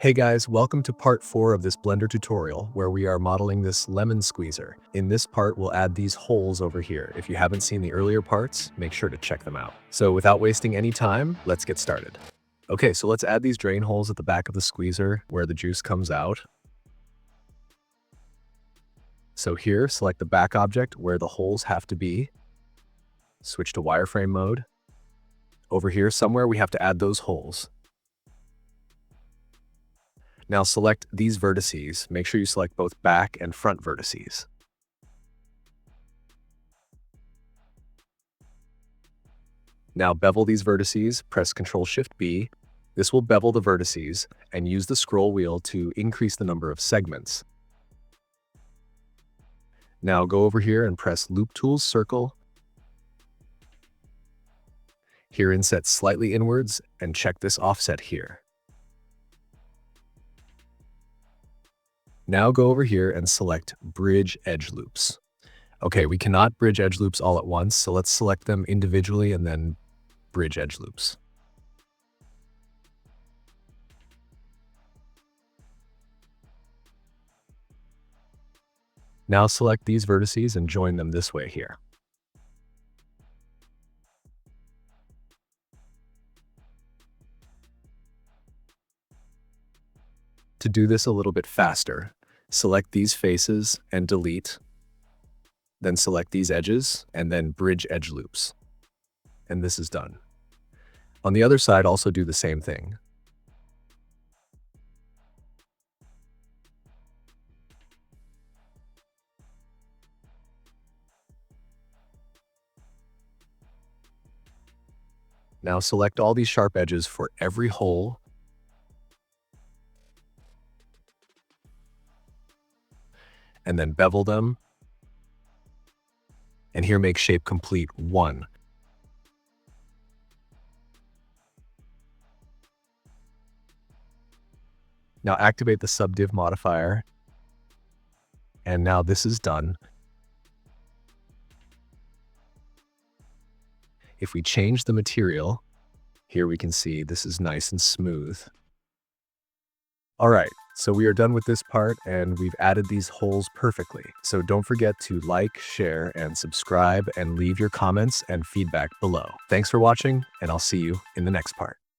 Hey guys, welcome to part 4 of this Blender tutorial where we are modeling this lemon squeezer. In this part, we'll add these holes over here. If you haven't seen the earlier parts, make sure to check them out. So without wasting any time, let's get started. Okay, so let's add these drain holes at the back of the squeezer where the juice comes out. So here, select the back object where the holes have to be. Switch to wireframe mode. Over here somewhere, we have to add those holes. Now select these vertices. Make sure you select both back and front vertices. Now bevel these vertices, press Ctrl-Shift-B. This will bevel the vertices, and use the scroll wheel to increase the number of segments. Now go over here and press Loop Tools Circle. Here inset slightly inwards, and check this offset here. Now go over here and select Bridge Edge Loops. Okay, we cannot bridge edge loops all at once, so let's select them individually and then bridge edge loops. Now select these vertices and join them this way here. To do this a little bit faster, select these faces and delete, then select these edges and then bridge edge loops. And this is done. On the other side, also do the same thing. Now select all these sharp edges for every hole and then bevel them. And here make shape complete 1. Now activate the subdiv modifier. And now this is done. If we change the material, here we can see this is nice and smooth. All right, so we are done with this part and we've added these holes perfectly. So don't forget to like, share, and subscribe and leave your comments and feedback below. Thanks for watching, and I'll see you in the next part.